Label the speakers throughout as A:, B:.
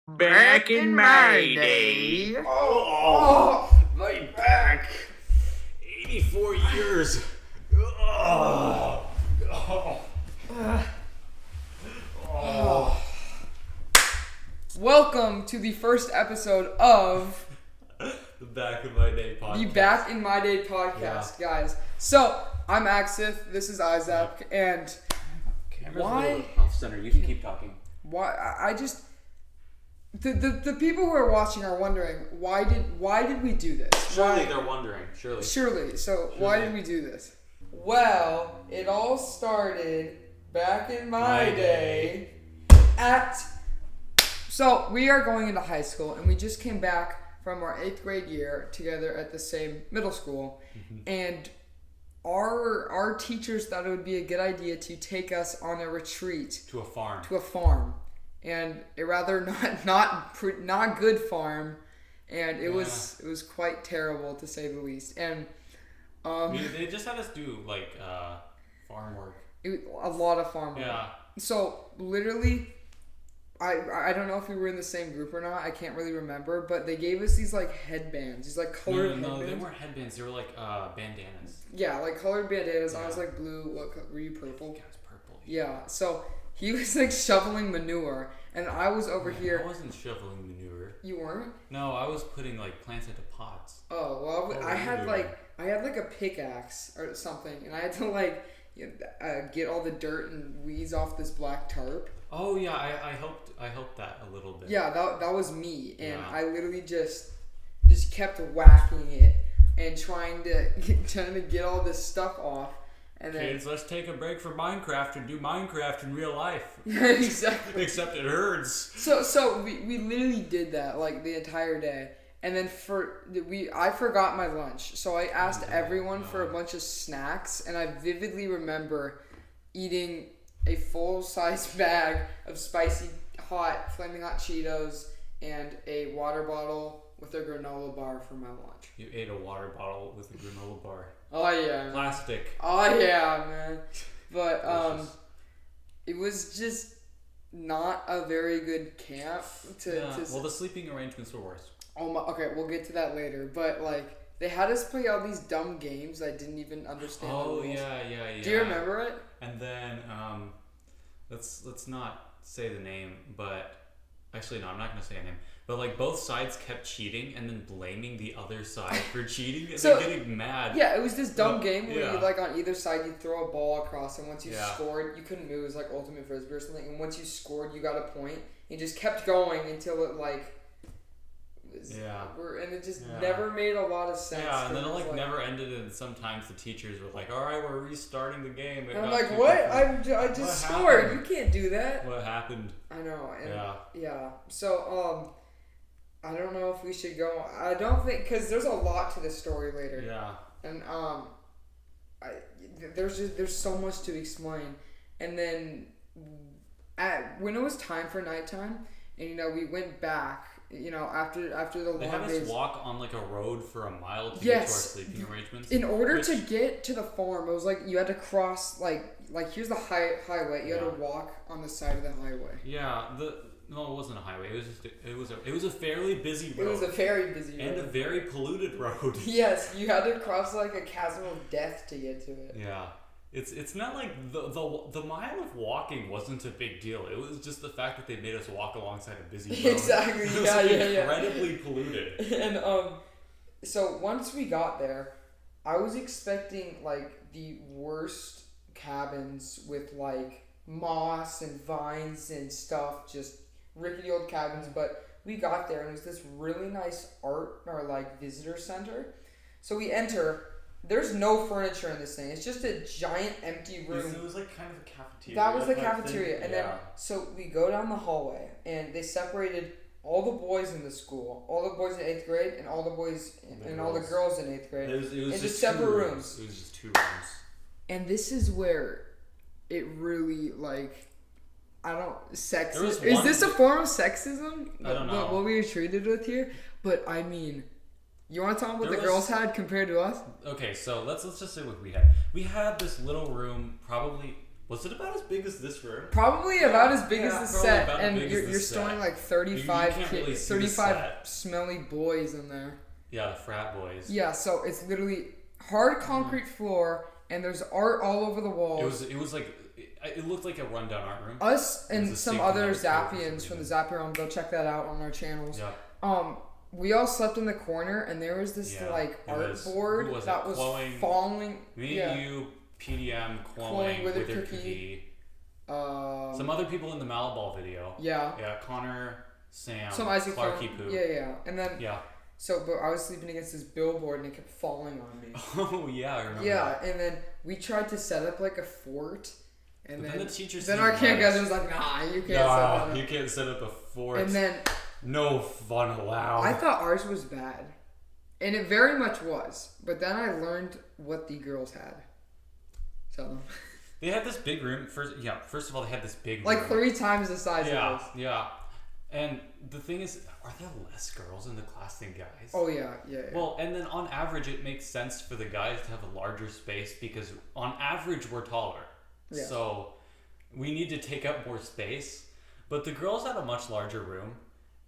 A: Back in my day.
B: My back. 84 years.
C: Welcome to the first episode of
B: The Back in My Day podcast.
C: the Back in My Day podcast, guys. So, I'm Axyth, this is Izapc, and
B: Camera's
C: why-
B: a little bit off center. You can keep talking.
C: I just... The people who are watching are wondering, why did we do this?
B: Surely they're wondering.
C: Surely. So, why did we do this? Well, it all started back in my day So, we are going into high school, and we just came back from our 8th grade year together at the same middle school, and our teachers thought it would be a good idea to take us on a retreat
B: To a
C: farm, and a rather not good farm, and it was quite terrible to say the least. And
B: they just had us do farm work.
C: a lot of farm work.
B: Yeah.
C: So literally, I don't know if we were in the same group or not. I can't really remember, but they gave us these headbands, these colored headbands.
B: No, they weren't headbands. They were bandanas.
C: Yeah, colored bandanas.
B: Yeah.
C: I was blue. What color were you? Purple.
B: Yeah, it was purple.
C: Yeah. So he was shoveling manure, and I was over here.
B: I wasn't shoveling manure.
C: You weren't?
B: No, I was putting plants into pots.
C: Oh well,
B: What
C: I
B: were you
C: had
B: doing?
C: I had a pickaxe or something, and I had to get all the dirt and weeds off this black tarp.
B: Oh yeah, I helped that a little bit.
C: Yeah, that was me, and
B: Yeah.
C: I literally just kept whacking it and trying to get all this stuff off. And then
B: Kids, let's take a break from Minecraft and do Minecraft in real life.
C: exactly.
B: Except it hurts.
C: So we literally did that the entire day, and then I forgot my lunch, so I asked everyone for a bunch of snacks, and I vividly remember eating a full-size bag of spicy flaming hot Cheetos and a water bottle with a granola bar for my lunch.
B: You ate a water bottle with a granola bar.
C: Oh yeah.
B: Plastic.
C: Oh yeah, man. But
B: Delicious.
C: it was just not a very good camp
B: Well, the sleeping arrangements were worse.
C: Oh my, okay, we'll get to that later. But they had us play all these dumb games I didn't even understand. the
B: Oh
C: rules.
B: yeah.
C: Do you remember it?
B: And then let's not say the name, but actually no, I'm not gonna say a name. But both sides kept cheating and then blaming the other side for cheating and
C: So-
B: then getting mad.
C: Yeah, it was this dumb game where
B: yeah.
C: you on either side you throw a ball across, and once you
B: Yeah.
C: scored, you couldn't move. It was ultimate frisbee or something. And once you scored, you got a point. You just kept going until it was
B: Yeah.
C: over, and it just
B: Yeah.
C: never made a lot of sense.
B: Yeah, and then
C: It was
B: it never ended, and sometimes the teachers were like, "All right, we're restarting the game." It
C: And I'm
B: got
C: like,
B: too
C: what?
B: difficult.
C: I just
B: What
C: scored.
B: happened?
C: You can't do that.
B: What happened?
C: I know. And
B: Yeah.
C: So I don't know if we should go. I don't think, because there's a lot to this story later.
B: Yeah.
C: And there's so much to explain. And then when it was time for nighttime, and we went back. After the
B: They
C: long
B: had
C: days.
B: us walk on a road for a mile to get to our
C: Yes.
B: sleeping arrangements.
C: In order to get to the farm, it was you had to cross here's the highway. You had
B: Yeah.
C: to walk on the side of the highway.
B: Yeah, no, it wasn't a highway. It was a fairly busy road.
C: It was a very busy road.
B: and a very polluted road.
C: Yes, you had to cross a chasm of death to get to it.
B: Yeah. It's not the mile of walking wasn't a big deal. It was just the fact that they made us walk alongside a busy road.
C: Exactly.
B: It was
C: Yeah.
B: incredibly polluted.
C: And so once we got there, I was expecting the worst cabins with moss and vines and stuff, just rickety old cabins. But we got there, and it was this really nice art or visitor center. So we enter. There's no furniture in this thing. It's just a giant empty room.
B: It was kind of a cafeteria.
C: That was the
B: type
C: cafeteria.
B: thing.
C: And
B: Yeah.
C: then, so we go down the hallway, and they separated all the boys in the school, all the boys in 8th grade, and all the boys and all the girls in 8th grade.
B: It was
C: into
B: just
C: separate
B: two
C: rooms.
B: It was just 2 rooms.
C: And this is where it really, I don't,
B: There was
C: Is
B: one-
C: this a form of sexism?
B: I don't know.
C: What we were treated with here? But, I mean, you want to talk about
B: There
C: the
B: was-
C: girls had compared to us?
B: Okay, so let's just say what we had. We had this little room, probably Was it about as big as this room?
C: Probably about as big as the
B: probably
C: set,
B: about as
C: and
B: big as
C: you're
B: the
C: storing
B: set.
C: like 35
B: can't really
C: kids,
B: see the
C: 35
B: set.
C: smelly boys in there.
B: Yeah, the frat boys.
C: Yeah, so it's literally hard concrete floor, and there's art all over the walls.
B: It was like it looked like a rundown art room.
C: Us
B: It was
C: and
B: a
C: some
B: safety
C: other
B: net code or
C: Zappians from the
B: something.
C: Zappy realm, go check that out on our channels.
B: Yeah.
C: We all slept in the corner, and there was this like
B: it
C: art
B: was-
C: board
B: who was
C: that
B: it?
C: was
B: Chloe-
C: falling.
B: Me,
C: yeah.
B: you, PDM,
C: Chloe,
B: Chloe,
C: Withered
B: Withered
C: Cookie.
B: Cookie. Some other people in the Malaball video.
C: Yeah.
B: Yeah, Connor, Sam,
C: Some Isaac
B: Clarky Poo.
C: Yeah. And then
B: Yeah.
C: but I was sleeping against this billboard, and it kept falling on me.
B: Oh yeah, I remember.
C: Yeah,
B: that.
C: and then we tried to set up like a fort, and
B: But then the teachers
C: then
B: didn't
C: our camp
B: let
C: guys
B: us.
C: was like, nah, you can't set that up.
B: You can't set up a fort.
C: And then
B: no fun allowed.
C: I thought ours was bad, and it very much was. But then I learned what the girls had. Tell them.
B: They had this big room. First of all, they had this big
C: Like
B: room.
C: 3 times the size of
B: Yeah,
C: us.
B: yeah. And the thing is, are there less girls in the class than guys?
C: Oh yeah.
B: Well, and then on average, it makes sense for the guys to have a larger space because on average, we're taller.
C: Yeah.
B: So we need to take up more space. But the girls had a much larger room.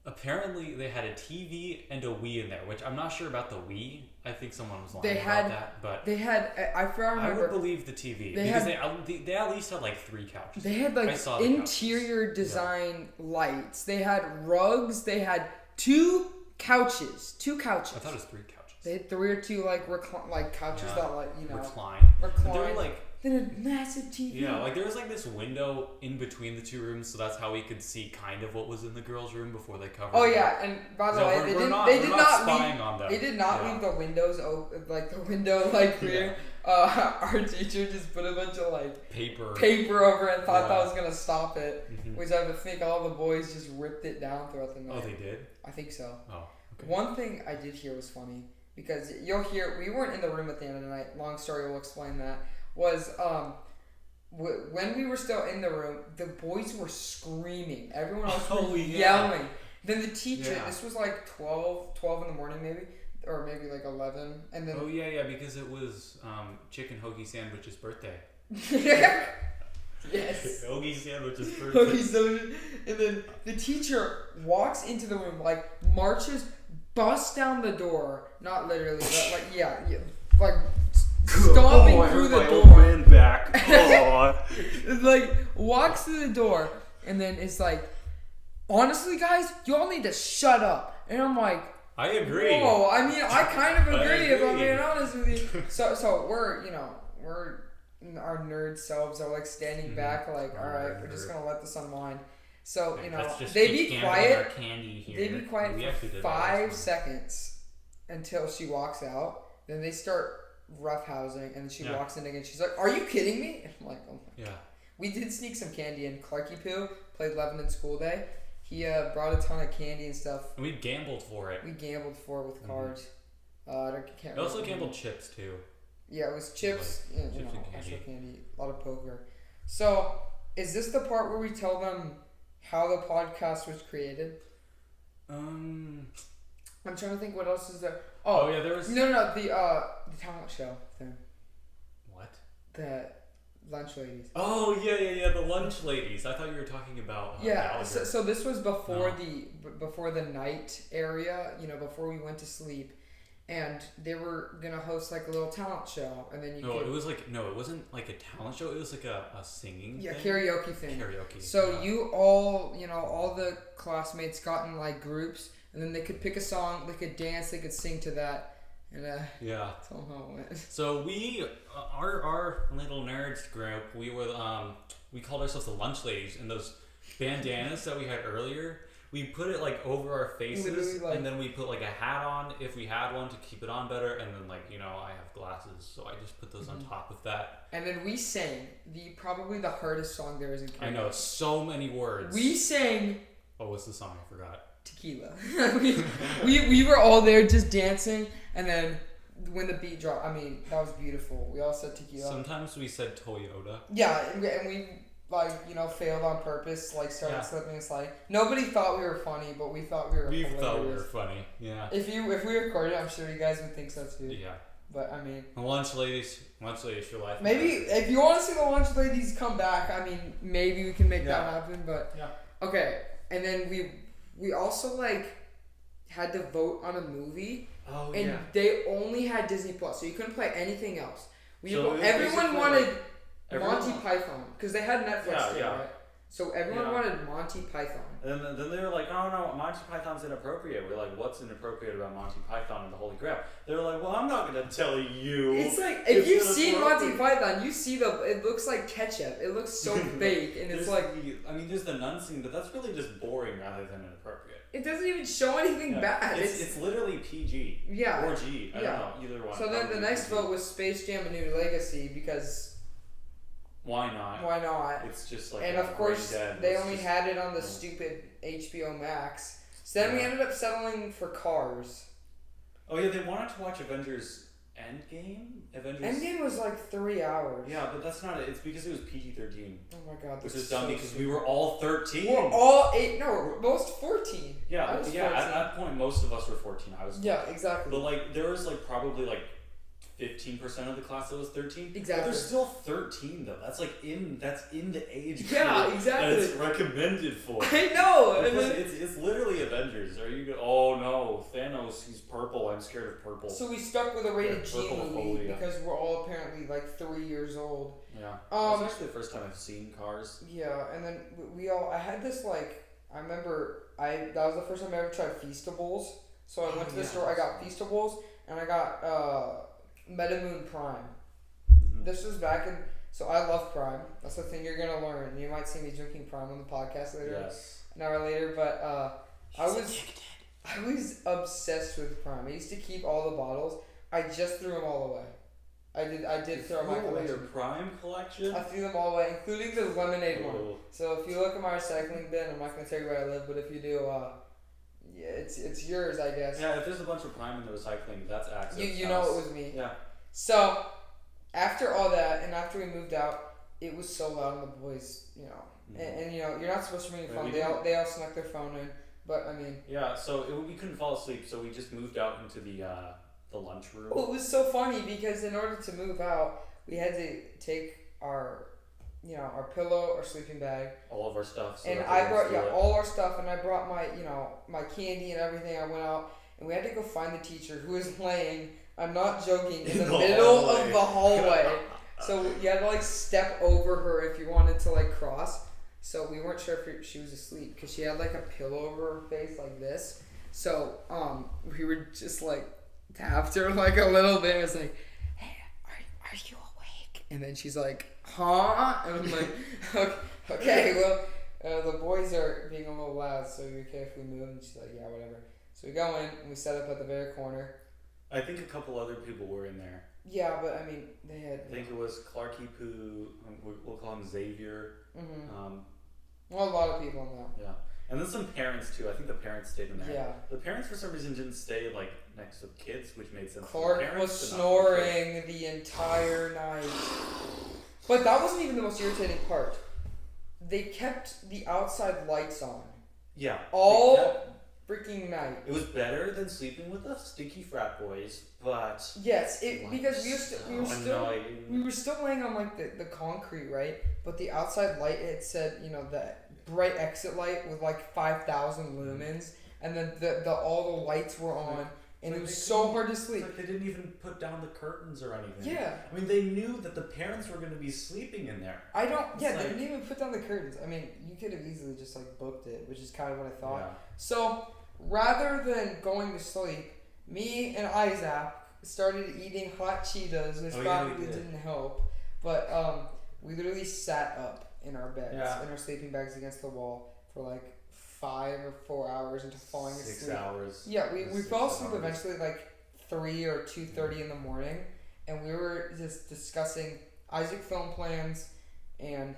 B: Apparently, they had a TV and a Wii in there, which I'm not sure about the Wii. I think someone was lying about that. But
C: They had. I remember.
B: I would believe the TV
C: They
B: because
C: had-
B: they at least had like 3 couches.
C: They had
B: I
C: like
B: saw the
C: interior design lights. They had rugs. They had 2 couches. 2 couches.
B: I thought it was 3 couches.
C: They had 3 or 2 like couches that like
B: recline.
C: recline.
B: They were like
C: Then a massive TV.
B: yeah, like there was like this window in between the 2 rooms, so that's how we could see kind of what was in the girls' room before they covered.
C: Oh
B: it
C: yeah,
B: up.
C: and by the
B: So
C: way,
B: we're
C: they did
B: not
C: not
B: spying
C: leave.
B: on them.
C: They did not
B: Yeah.
C: leave the windows open, like the window like clear. Our teacher just put a bunch of like
B: paper
C: over it and thought that
B: Yeah.
C: was gonna stop it, which I would think all the boys just ripped it down throughout the night.
B: Oh, they did?
C: I think so.
B: Oh, okay.
C: One thing I did hear was funny because you'll hear we weren't in the room at the end of the night. Long story, we'll explain that. Was when we were still in the room, the boys were screaming. Everyone else was yelling. Then the teacher, this was like 12 in the morning maybe, or maybe like 11. And then
B: Oh yeah, because it was Chicken Hoagie Sandwich's birthday.
C: Yes.
B: Hoagie Sandwich's birthday.
C: Okay, so and then the teacher walks into the room, like marches, busts down the door, not literally, but like like stomping through the door.
B: Man back. Oh.
C: Like walks through the door, and then it's like, honestly, guys, you all need to shut up. And I'm like,
B: I agree.
C: whoa. I mean, I kind of
B: I
C: agree if I'm
B: agree.
C: being honest with you. So we're our nerd selves are like standing back, like, all right, we're just gonna let this unwind. So
B: Let's just
C: they
B: keep
C: be
B: gambling
C: quiet.
B: our candy here.
C: They be quiet
B: We
C: for
B: actually did that
C: 5
B: last
C: seconds until she walks out. Then they start roughhousing, and then she walks in again. She's like, "Are you kidding me?" And I'm like, "Oh my."
B: Yeah.
C: We did sneak some candy in. Clarky Poo played Lebanon School Day. He brought a ton of candy and stuff.
B: And we gambled for it.
C: We gambled for it with cards. I can't.
B: We also
C: remember.
B: gambled chips too.
C: Yeah, it was chips.
B: Like,
C: you
B: chips
C: know,
B: and candy.
C: extra candy. A lot of poker. So, is this the part where we tell them how the podcast was created? I'm trying to think what else is there.
B: Oh yeah, there was.
C: No, the talent show thing.
B: What?
C: The lunch ladies.
B: Oh yeah, the lunch ladies. I thought you were talking about.
C: Yeah, so this was before
B: No.
C: before the night area. Before we went to sleep, and they were gonna host like a little talent show, and then
B: it wasn't like a talent show. It was like a singing.
C: Yeah,
B: thing.
C: karaoke thing.
B: Karaoke.
C: So
B: yeah.
C: you all, all the classmates got in like groups, and then they could pick a song, they could dance, they could sing to that, and
B: Yeah.
C: that's all how it went.
B: So we, our little nerds group, we were we called ourselves the lunch ladies, and those bandanas that we had earlier, we put it like over our faces,
C: Literally, like-
B: and then we put like a hat on if we had one to keep it on better, and then I have glasses, so I just put those on top of that.
C: And then we sang probably the hardest song there is in Canada.
B: I know, so many words.
C: We sang
B: Oh, what's the song? I forgot.
C: Tequila. we were all there just dancing, and then when the beat dropped, I mean, that was beautiful. We all said tequila.
B: Sometimes we said Toyota.
C: Yeah, and we failed on purpose, started slipping and sliding. Nobody thought we were funny, but we thought we were hilarious.
B: thought we were funny, yeah.
C: If we recorded it, I'm sure you guys would think so too.
B: Yeah.
C: But I mean,
B: The lunch ladies for life.
C: maybe if you want to see the lunch ladies come back, I mean, maybe we can make that happen. But okay, and then we also like had to vote on a movie, and they only had Disney Plus, so you couldn't play anything else. Everyone wanted Monty Python because they had Netflix too, right? So everyone wanted Monty Python.
A: And then they were like, oh no, Monty Python's inappropriate. We're like, what's inappropriate about Monty Python and the Holy Grail? They were like, well, I'm not going to tell you.
C: It's like, if you've seen Monty Python, you see it looks like ketchup. It looks so fake, and it's like...
B: there's the nun scene, but that's really just boring rather than inappropriate.
C: It doesn't even show anything bad.
B: It's literally PG.
C: Yeah.
B: Or G. I don't know, either one.
C: So then the next vote was Space Jam: A New Legacy, because...
B: Why not?
C: Why not?
B: It's just like...
C: And of course, they only had it on the stupid HBO Max. So then we ended up settling for Cars.
B: Oh yeah, they wanted to watch Avengers Endgame?
C: Endgame was like 3 hours.
B: Yeah, but that's not it. It's because it was PG-13.
C: Oh my god,
B: which is dumb because we were all 13.
C: We're all 8, no, most 14.
B: Yeah, at that point, most of us were 14. I was 14.
C: Yeah, exactly.
B: But like, there was like probably like 15% of the class that was 13.
C: Exactly.
B: But there's still 13 though. That's like in the age group.
C: Yeah, exactly.
B: That it's recommended for.
C: I know.
B: It's literally Avengers. Are you? Oh no, Thanos. He's purple. I'm scared of purple.
C: So we stuck with a rated G movie because we're all apparently like 3 years old.
B: Yeah. It's actually the first time I've seen Cars.
C: Yeah, and then I had this like, I remember that was the first time I ever tried Feastables. So I went to the store. I got Feastables and I got Metamoon Prime. Mm-hmm. This was back in... So I love Prime. That's the thing you're going to learn. You might see me drinking Prime on the podcast later.
B: Yes.
C: An hour later. But I was obsessed with Prime. I used to keep all the bottles. I just threw them all away. I did throw my collection.
B: Your Prime collection?
C: I threw them all away, including the lemonade one. So if you look at my recycling bin, I'm not going to tell you where I live, but if you do... yeah, it's yours, I guess.
B: Yeah, if there's a bunch of Prime in the recycling, that's Axyth.
C: You know it was me.
B: Yeah.
C: So, after all that, and after we moved out, it was so loud, and the boys, and you know, you're not supposed to bring your phone. They all snuck their phone in, but I mean.
B: Yeah, so we couldn't fall asleep, so we just moved out into the lunchroom.
C: Well, it was so funny because in order to move out, we had to take our pillow, our sleeping bag,
B: all of our stuff.
C: So and I brought all our stuff, and I brought my candy and everything. I went out, and we had to go find the teacher who was laying. I'm not joking, in the middle of the hallway. So you had to like step over her if you wanted to like cross. So we weren't sure if she was asleep because she had like a pillow over her face like this. So we were just like tapped her like a little bit. It was like, hey, are you awake? And then she's like, huh? And I'm like, okay, well, the boys are being a little loud, so you're okay if we move? And she's like, yeah, whatever. So we go in and we set up at the very corner.
B: I think a couple other people were in there.
C: Yeah, but I mean, they had...
B: I think it was Clarky Poo, we'll call him Xavier.
C: Mm-hmm. Well, a lot of people in there.
B: Yeah. And then some parents too. I think the parents stayed in there.
C: Yeah.
B: The parents for some reason didn't stay like next to the kids, which made sense.
C: Clark was snoring the entire night. But that wasn't even the most irritating part. They kept the outside lights on.
B: Yeah.
C: All freaking night.
B: It was better than sleeping with the stinky frat boys, but
C: yes, because we were still laying on like the concrete, right? But the outside light, it said, that bright exit light with like 5,000 lumens, and then the all the lights were on. And it was so hard to sleep.
B: It's like they didn't even put down the curtains or anything.
C: Yeah.
B: I mean, they knew that the parents were going to be sleeping in there.
C: They didn't even put down the curtains. I mean, you could have easily just like booked it, which is kind of what I thought. Yeah. So, rather than going to sleep, me and Izapc started eating hot Cheetos, which probably didn't help. But we literally sat up in our beds, in our sleeping bags against the wall for like 5 or 4 hours until falling asleep.
B: 6 hours.
C: Yeah, we fell asleep eventually like 3 or 2:30 in the morning, and we were just discussing Isaac film plans, and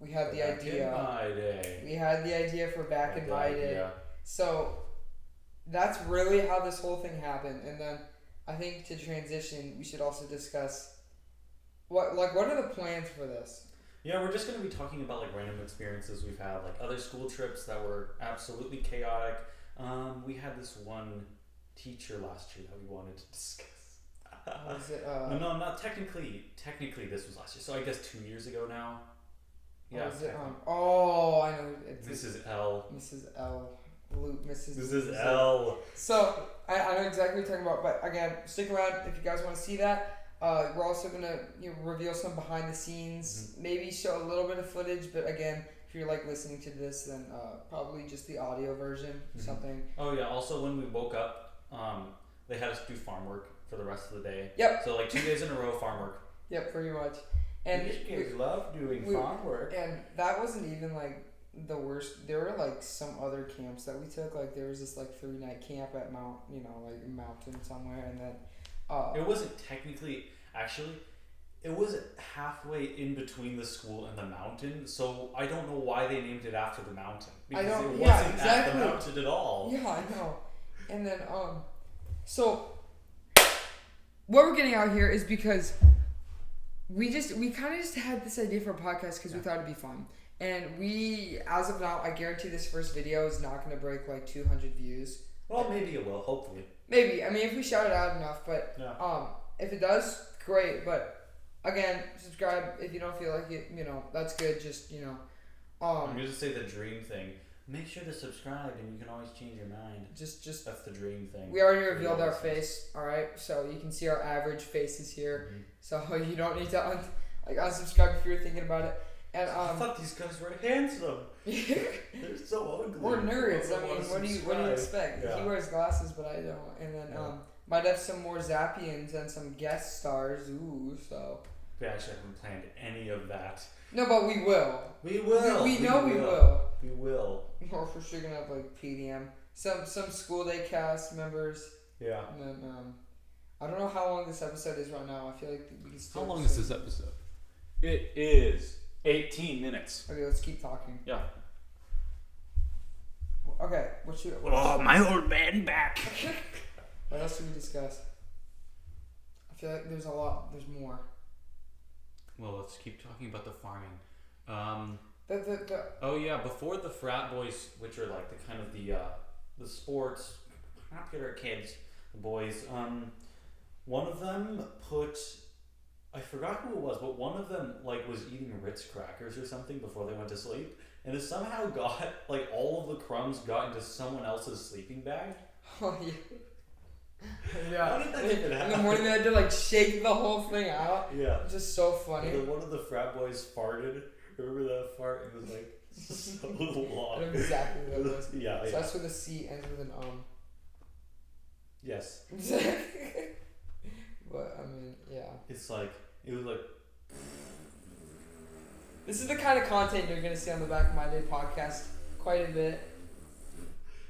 C: we had the idea. We had the idea for Back in My Day. So that's really how this whole thing happened. And then I think to transition, we should also discuss what are the plans for this?
B: Yeah, we're just going to be talking about like random experiences we've had, like other school trips that were absolutely chaotic. We had this one teacher last year that we wanted to discuss.
C: Was it?
A: No, not technically. Technically, this was last year. So I guess 2 years ago now. Yeah.
C: Was it? Oh, I know. It's
A: Mrs. L.
C: Mrs. L. Luke,
A: Mrs. L.
C: So I know exactly what you're talking about, but again, stick around if you guys want to see that. We're also gonna reveal some behind the scenes, maybe show a little bit of footage, but again, if you're like listening to this, then probably just the audio version, something.
A: Oh yeah. Also, when we woke up, they had us do farm work for the rest of the day.
C: Yep.
A: So like 2 days in a row, farm work.
C: Yep, pretty much. And
A: these kids love doing farm work.
C: And that wasn't even like the worst. There were like some other camps that we took. Like there was this like 3-night camp at mountain somewhere, and then
A: it wasn't technically actually. It was halfway in between the school and the mountain, so I don't know why they named it after the mountain because it wasn't at the mountain at all.
C: Yeah, I know. And then so what we're getting out here is because we kind of just had this idea for a podcast because we thought it'd be fun. And we, as of now, I guarantee this first video is not going to break like 200 views.
A: Well, maybe it will, hopefully.
C: Maybe. I mean, if we shout it out enough, but if it does, great. But again, subscribe if you don't feel like it, that's good. Just,
A: I'm going to say the dream thing. Make sure to subscribe and you can always change your mind.
C: Just
A: that's the dream thing.
C: We already revealed our face, alright? So you can see our average faces here. So you don't need to unsubscribe if you're thinking about it. And
A: I thought these guys were handsome. They're so ugly.
C: We're nerds. I mean, what do you expect?
A: Yeah.
C: He wears glasses, but I don't. And then might have some more Zapians and some guest stars. Ooh, so.
A: We actually haven't planned any of that.
C: No, but we will.
A: We will.
C: We know we will.
A: We will.
C: We're for sure gonna have like PDM, some school day cast members.
A: Yeah.
C: And then I don't know how long this episode is right now. I feel like we can still.
B: How long is this episode? It is 18 minutes.
C: Okay, let's keep talking.
B: Yeah.
C: Okay,
A: my old man back.
C: What else do we discuss? I feel like there's a lot. There's more.
B: Well, let's keep talking about the farming.
C: Oh
B: yeah, before the frat boys, which are like the kind of the sports popular kids, the boys. One of them put, I forgot who it was, but one of them like was eating Ritz crackers or something before they went to sleep, and it somehow got like all of the crumbs got into someone else's sleeping bag.
C: Oh yeah. Yeah.
A: How did that even happen?
C: In the morning they had to like shake the whole thing out.
A: Yeah.
C: Just so funny.
A: And then one of the frat boys farted. Remember that fart? It was like so long.
C: I know exactly what it was.
A: Yeah.
C: So that's with a C ends with an
A: Yes.
C: But I mean, yeah.
A: It's like it was like.
C: This is the kind of content you're gonna see on the Back of My Day podcast quite a bit.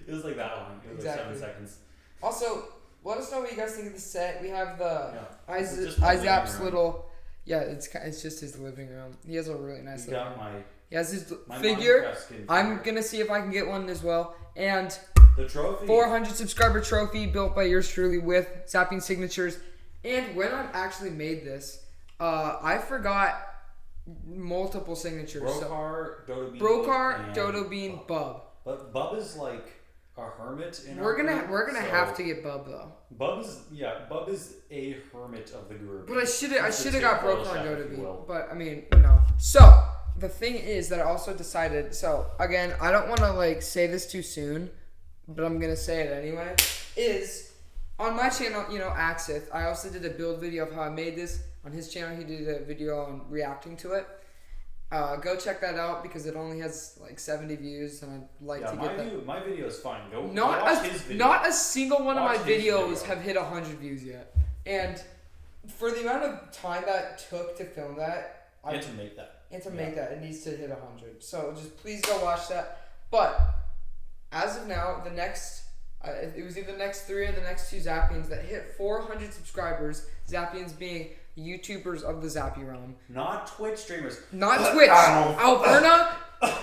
A: It was like that long. It was like 7 seconds.
C: Also, let us know what you guys think of the set. We have the
A: Izap's
C: little. Yeah, it's just his living room. He has a really nice living room. He has his figure. I'm gonna see if I can get one as well. And
A: the trophy.
C: 400 subscriber trophy built by yours truly with Zapping signatures. And when I actually made this, I forgot multiple signatures.
A: Brokar,
C: Dodo Bean, Bub.
A: But Bub is like a hermit in
C: we're gonna have to get Bub though.
A: Bub is a hermit of the group.
C: But I should have got Brokar and Dodo Bean. But I mean, no. So the thing is that I also decided. So again, I don't want to like say this too soon, but I'm gonna say it anyway. Is on my channel, Axyth, I also did a build video of how I made this. On his channel, he did a video on reacting to it. Go check that out because it only has like 70 views, and I'd like to get that.
A: My video is fine. Go
C: watch his video. Not a single one of my videos have hit 100 views yet. And for the amount of time that took to film that,
A: and to make that,
C: it needs to hit 100. So just please go watch that. But as of now, the next. It was either the next 3 or the next 2 Zappians that hit 400 subscribers. Zappians being YouTubers of the Zappy realm.
A: Not Twitch streamers.
C: Not Twitch. Alberna?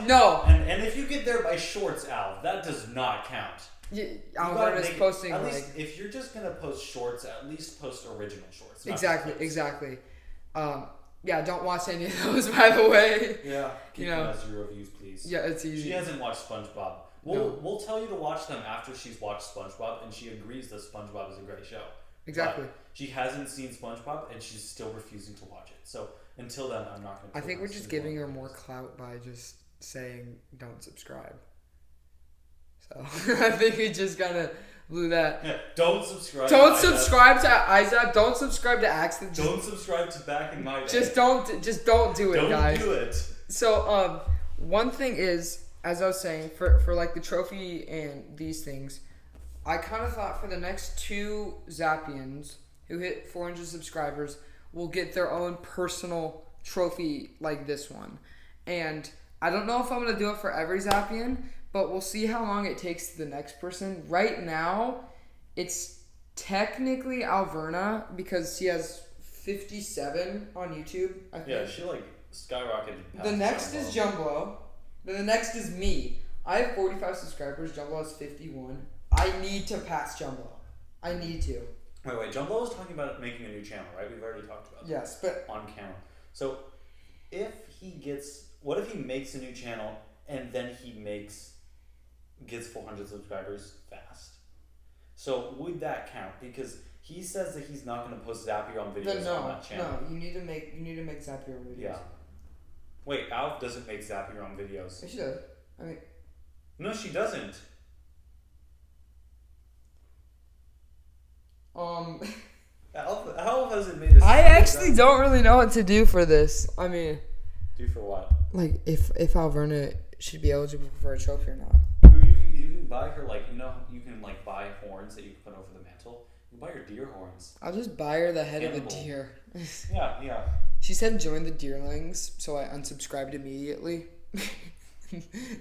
C: No.
A: And if you get there by shorts, Al, that does not count.
C: Yeah, Alberna's posting
A: at least if you're just going to post shorts, at least post original shorts.
C: Exactly. Yeah, don't watch any of those, by the way.
A: Yeah. Keep them as your reviews, please.
C: Yeah, it's easy.
A: She hasn't watched SpongeBob. We'll tell you to watch them after she's watched SpongeBob, and she agrees that SpongeBob is a great show.
C: exactly.
A: But she hasn't seen SpongeBob, and she's still refusing to watch it. So until then, I'm not going to.
C: I think we're just giving her more clout by just saying don't subscribe. So I think we just gotta blew that.
A: Yeah, don't subscribe.
C: Don't subscribe to Izapc. Don't subscribe to Axyth.
A: Don't subscribe to Back in My Day.
C: Just don't do it, guys.
A: Don't do it.
C: So one thing is, as I was saying, for like the trophy and these things, I kind of thought for the next 2 Zapians who hit 400 subscribers will get their own personal trophy like this one. And I don't know if I'm going to do it for every Zapian, but we'll see how long it takes to the next person. Right now, it's technically Alverna because she has 57 on YouTube, I think.
A: Yeah, she like skyrocketed past
C: The next is Jumbo. Then the next is me. I have 45 subscribers. Jumbo has 51. I need to pass Jumbo. I need to.
A: Wait. Jumbo was talking about making a new channel, right? We've already talked about that.
C: Yes, but
A: on camera. So, what if he makes a new channel and then he gets 400 subscribers fast? So would that count? Because he says that he's not going to post Zapier on videos on that channel.
C: No, you need to make Zapier on videos.
A: Yeah. Wait, Alf doesn't make Zapier on videos.
C: Yeah, she does. I mean,
A: no, she doesn't. Alf hasn't made a.
C: I actually don't really know what to do for this. I mean,
A: do for what?
C: Like if Alverna should be eligible for a trophy or not.
A: You can buy her you can like buy horns that you can put over the mantle. You can buy her deer horns.
C: I'll just buy her the head of the deer.
A: Yeah.
C: She said join the deerlings, so I unsubscribed immediately.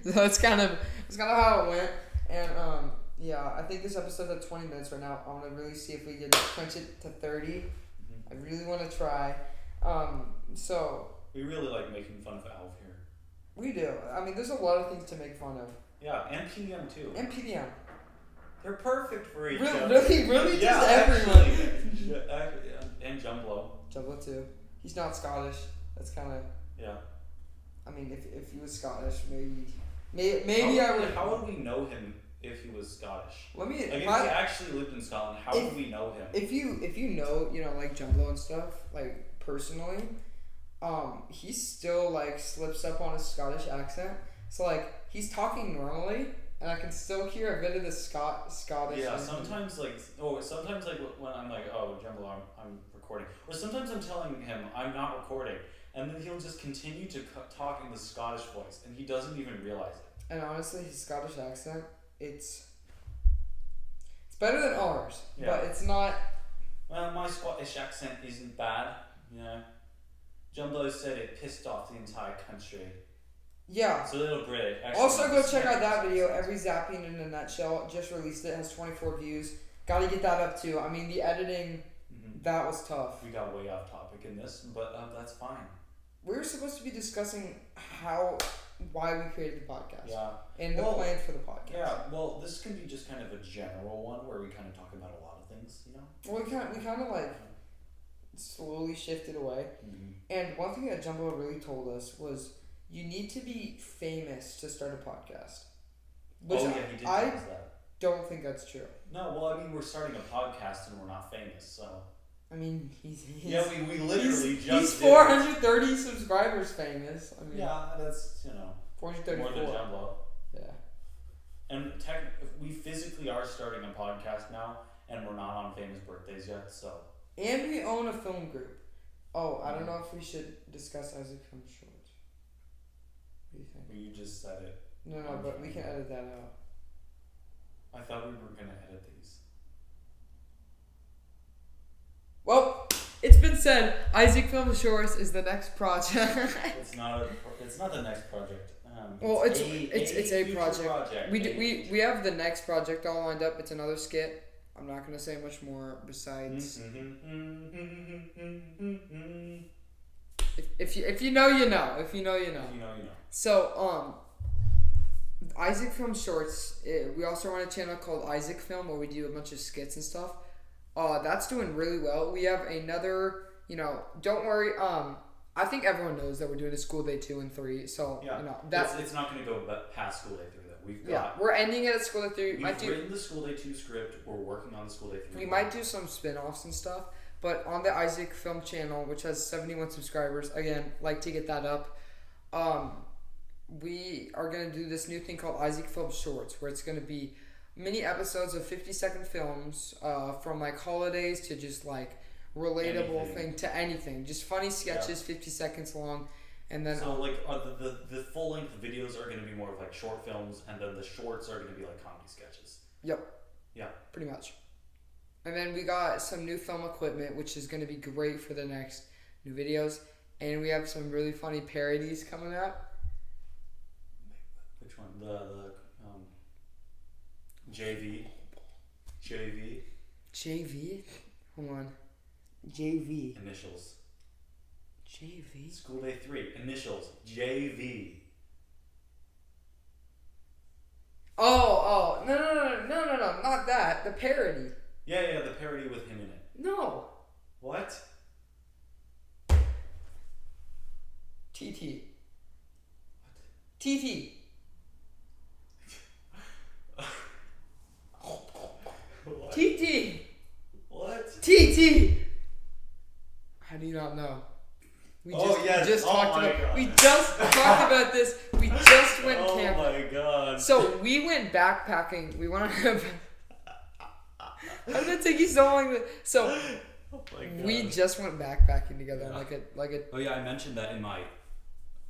C: So that's kind of how it went. And yeah, I think this episode's at 20 minutes right now. I want to really see if we can crunch it to 30. Mm-hmm. I really want to try. So
A: we really like making fun of Alf here.
C: We do. I mean, there's a lot of things to make fun of.
A: Yeah, and PDM too.
C: And PDM.
A: They're perfect for each other.
C: Really, just everyone.
A: And Jumbo.
C: Jumbo too. He's not Scottish. That's kind of.
A: Yeah.
C: I mean, if he was Scottish, maybe I would.
A: How would we know him if he was Scottish?
C: If
A: he actually lived in Scotland, how would we know him?
C: If you know, like Jumbo and stuff, like personally, he still like slips up on a Scottish accent. So like he's talking normally, and I can still hear a bit of the Scottish.
A: Yeah, sometimes like when I'm like, oh Jumbo, I'm recording, or sometimes I'm telling him I'm not recording, and then he'll just continue to talk in the Scottish voice, and he doesn't even realize it.
C: And honestly, his Scottish accent, it's better than ours, but it's not.
A: Well, my Scottish accent isn't bad, Jumbo said it pissed off the entire country.
C: Yeah.
A: It's a little British.
C: Also, go check out that video. Every Zapping in a Nutshell just released it. Has 24 views. Got to get that up too. I mean, the editing, that was tough.
A: We got way off topic in this, but that's fine.
C: We were supposed to be discussing why we created the podcast.
A: Yeah.
C: And the plan for the podcast.
A: Yeah. Well, this can be just kind of a general one where we kind of talk about a lot of things,
C: Well, we kind of like slowly shifted away.
A: Mm-hmm.
C: And one thing that Jumbo really told us was you need to be famous to start a podcast. Which
A: he did tell us that.
C: Don't think that's true.
A: No, well, I mean, we're starting a podcast and we're not famous, so.
C: I mean, he's
A: we literally
C: he's 430 subscribers famous. I mean,
A: yeah, that's
C: 434.
A: More than Jumbo.
C: Yeah.
A: And we physically are starting a podcast now, and we're not on famous birthdays yet, so.
C: And we own a film group. Oh, I don't know if we should discuss Izapc Film Shorts. What do you think?
A: Well, you just said it.
C: No, but we can edit that out.
A: I thought we were gonna edit these.
C: Well, it's been said. Izapc Film Shorts is the next project.
A: It's not the next project.
C: It's a project. We have the next project all lined up. It's another skit. I'm not gonna say much more besides. If you know, you know. If you know, you know. So Izapc Film Shorts. We also run a channel called Izapc Film where we do a bunch of skits and stuff. That's doing really well. We have another. Don't worry. I think everyone knows that we're doing a school day 2 and 3. So
A: yeah.
C: that
A: it's not going to go past school day 3 though.
C: we're ending it at School Day 3.
A: We've written the School Day 2 script. We're working on the School Day 3.
C: We might do some spin-offs and stuff, but on the Izapc Film channel, which has 71 subscribers, again, like to get that up. We are going to do this new thing called Izapc Film Shorts, where it's going to be mini episodes of 50-second films, from like holidays to just like relatable thing to anything. Just funny sketches, 50 seconds long. And then
A: so the full length videos are going to be more of like short films, and then the shorts are going to be like comedy sketches.
C: Yep.
A: Yeah.
C: Pretty much. And then we got some new film equipment, which is going to be great for the next new videos. And we have some really funny parodies coming out.
A: Which one? The JV.
C: Hold on. JV.
A: Initials.
C: JV.
A: School Day 3. Initials. JV.
C: Oh, no, not that. The parody.
A: Yeah, the parody with him in it.
C: No.
A: What?
C: TT. TT.
A: What?
C: TT.
A: What?
C: TT. How do you not know? We just talked about this. We just went camping.
A: Oh my god.
C: So we went backpacking. We went on how did it take you so long? So we just went backpacking together. Like a.
B: Oh yeah, I mentioned that in my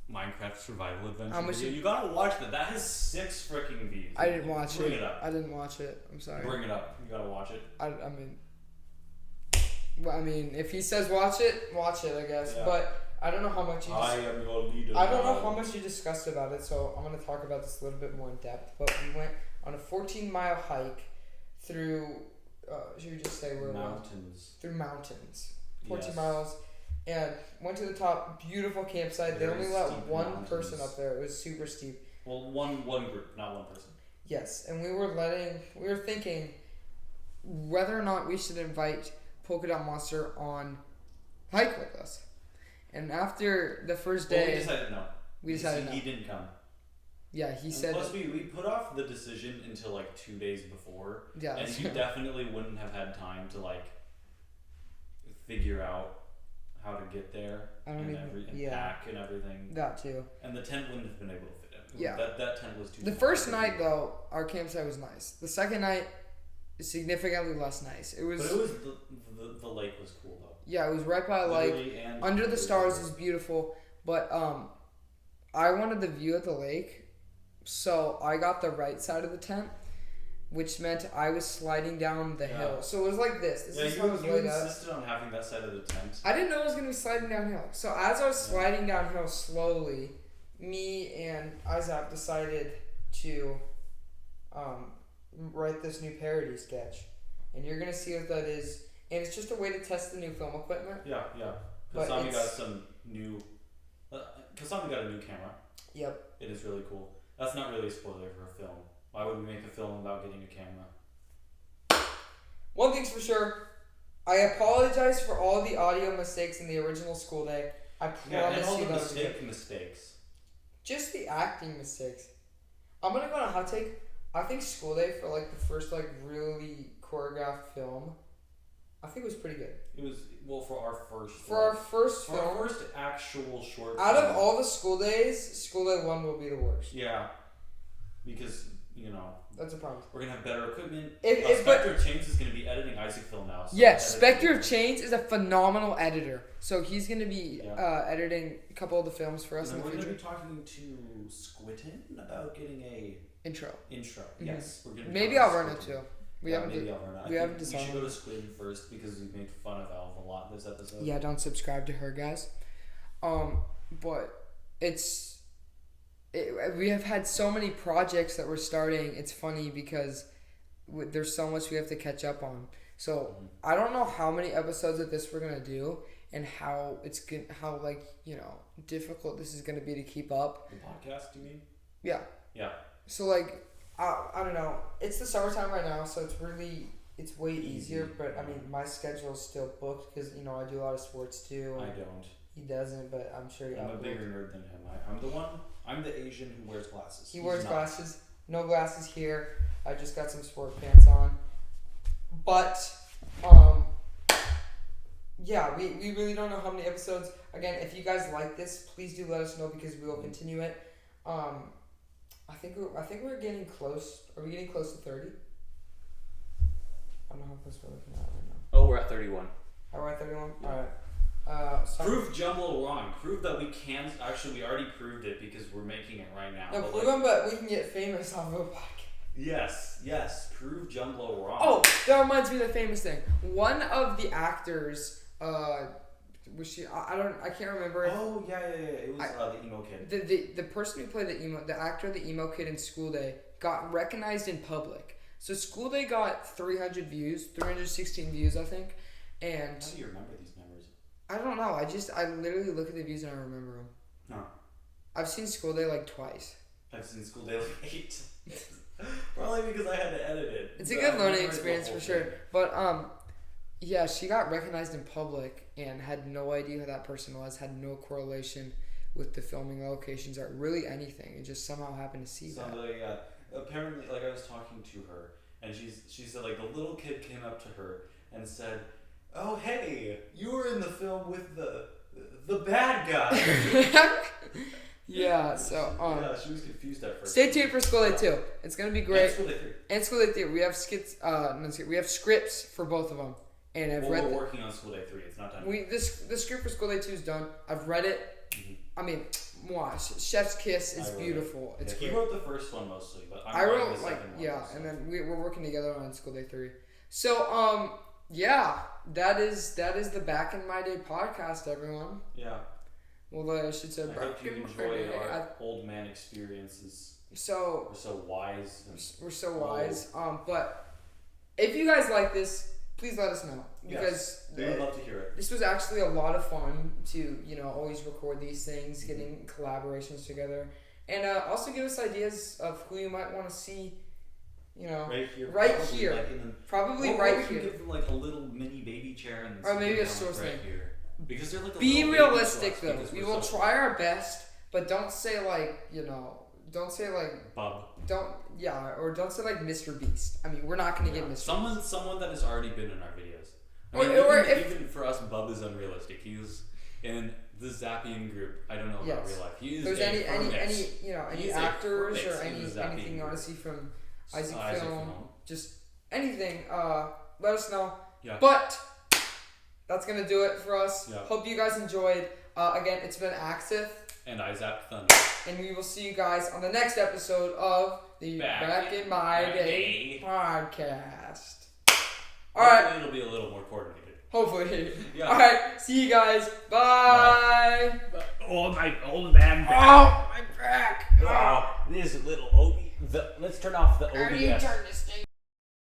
B: Minecraft survival adventure
C: How much
B: video.
A: You gotta watch that. That has 6 freaking views.
C: I didn't watch
A: Bring
C: it.
A: it up.
C: I didn't watch it. I'm sorry.
A: Bring it up. You gotta watch it.
C: I mean, if he says watch it, I guess. Yeah. But I don't know how much you.
A: I am your leader.
C: I don't know how much you discussed about it, so I'm gonna talk about this a little bit more in depth. But we went on a 14-mile hike through. Should we just say where
A: mountains?
C: Through mountains. 14 miles, and went to the top. Beautiful campsite. They only let one person up there. It was super steep.
A: Well, one group, not one person.
C: Yes, and we were thinking whether or not we should invite Polka Dot Monster on hike with us. And after the first day,
A: we decided no.
C: We decided no.
A: He didn't come.
C: Yeah, he said.
A: Plus, we put off the decision until like 2 days before.
C: Yeah,
A: and he definitely wouldn't have had time to like figure out how to get there and pack and everything.
C: That too.
A: And the tent wouldn't have been able to fit him.
C: Yeah.
A: That tent was too.
C: The first night though, our campsite was nice. The second night, significantly less nice. It was.
A: But it was the lake was cool though.
C: Yeah, it was right by a lake. Under the stars is beautiful, but I wanted the view of the lake, so I got the right side of the tent, which meant I was sliding down the hill. So it was like this. This is how it was laid out.
A: You insisted on having that side of the tent.
C: I didn't know it was going to be sliding downhill. So as I was sliding downhill slowly, me and Izapc decided to write this new parody sketch. And you're going to see what that is. And it's just a way to test the new film equipment.
A: Yeah. Kasami got some new... Kasami got a new camera.
C: Yep.
A: It is really cool. That's not really a spoiler for a film. Why would we make a film about getting a camera?
C: One thing's for sure. I apologize for all the audio mistakes in the original School Day. I promise
A: and all
C: you
A: the mistakes.
C: Just the acting mistakes. I'm going to go on a hot take. I think School Day for like the first like really choreographed film, I think it was pretty good. It was
A: for our first.
C: Our first
A: actual short.
C: Out of all the School Days, School Day 1 will be the worst.
A: Yeah, because
C: that's a problem.
A: We're gonna have better equipment.
C: Spectre
A: of Chains is gonna be editing Izapc film now. So
C: yes, Spectre of Chains is a phenomenal editor. So he's gonna be editing a couple of the films for us in the future.
A: We're gonna be talking to Squinton about getting a
C: intro.
A: Mm-hmm. Yes, we're gonna.
C: Maybe I'll run it too. We haven't decided.
A: We should go to Squid first because we made fun of Alv a lot this episode.
C: Yeah, don't subscribe to her, guys. But we have had so many projects that we're starting. It's funny because there's so much we have to catch up on. So I don't know how many episodes of this we're gonna do and how difficult this is gonna be to keep up.
A: The podcast, you mean?
C: Yeah.
A: Yeah.
C: So I don't know. It's the summertime right now, so it's way easier. But I mean, my schedule is still booked because I do a lot of sports too.
A: I don't.
C: He doesn't, but I'm sure.
A: I'm a bigger nerd than him. I'm the Asian who wears glasses.
C: He wears glasses. No glasses here. I just got some sport pants on. But, yeah, we really don't know how many episodes. Again, if you guys like this, please do let us know because we will continue it. I think we're getting close. Are we getting close to 30? I don't know how close we're looking at right now.
B: Oh, we're at 31.
C: Oh, we're at 31?
B: Yeah.
C: Alright.
A: Prove Jumbo wrong. Prove that we can. Actually, we already proved it because we're making it right now.
C: No, prove them, but we can get famous off of a podcast.
A: Yes. Prove Jumbo wrong.
C: Oh, that reminds me of the famous thing. One of the actors, was she? I can't remember.
A: Oh yeah. It was the emo kid.
C: The person who played the actor, the emo kid in School Day, got recognized in public. So School Day got 316 views, I think. And
A: how do you remember these numbers?
C: I don't know. I literally look at the views and I remember them.
A: No.
C: I've seen School Day like twice.
A: I've seen School Day like 8. Probably because I had to edit it.
C: It's a good learning experience for sure. But yeah, she got recognized in public and had no idea who that person was. Had no correlation with the filming locations or really anything. It just somehow happened to see that.
A: Apparently, like I was talking to her, and she said like the little kid came up to her and said, "Oh hey, you were in the film with the bad guy."
C: Yeah, so
A: yeah, she was confused at first.
C: Stay tuned for School Day 2. It's gonna be great.
A: And
C: School Day 3. We have skits. We have scripts for both of them, and
A: we're working on School Day 3. It's not done.
C: The script for School Day 2 is done. I've read it. Mm-hmm. I mean, Chef's Kiss is beautiful. It's great.
A: He wrote the first one mostly, but
C: I wrote the second one. And then we're working together on School Day 3. So yeah, that is the Back in My Day podcast, everyone.
A: Yeah.
C: Well, I should say.
A: I hope you enjoyed our old man experiences. We're so wise.
C: We're so wise. But if you guys like this, please let us know because
A: we would love to hear it.
C: This was actually a lot of fun to always record these things, getting collaborations together, and also give us ideas of who you might want to see.
A: Right here.
C: Probably right here.
A: Give them like a little mini baby chair and
C: or maybe a source
A: right here. Because they're like
C: be realistic though. We will try our best, but don't say like don't say like
A: Bub.
C: Don't say like Mr. Beast. I mean, we're not gonna get Mr. Beast.
A: Someone that has already been in our videos. Even for us, Bub is unrealistic. He was in the Zappian group. I don't know about real life. He is
C: There's any actors or anything you want to see from Isaac film, just anything. Let us know.
A: Yeah.
C: But that's gonna do it for us.
A: Yeah.
C: Hope you guys enjoyed. Again, it's been Axyth
A: and Izapc Thunder,
C: and we will see you guys on the next episode of the Back in My Day podcast. All right.
A: It'll be a little more coordinated.
C: Hopefully.
A: Yeah.
C: All right. See you guys. Bye.
A: Oh, my old man back.
C: Oh, my back.
A: Oh, this little Obi. Let's turn off the OBS.
C: How do you turn this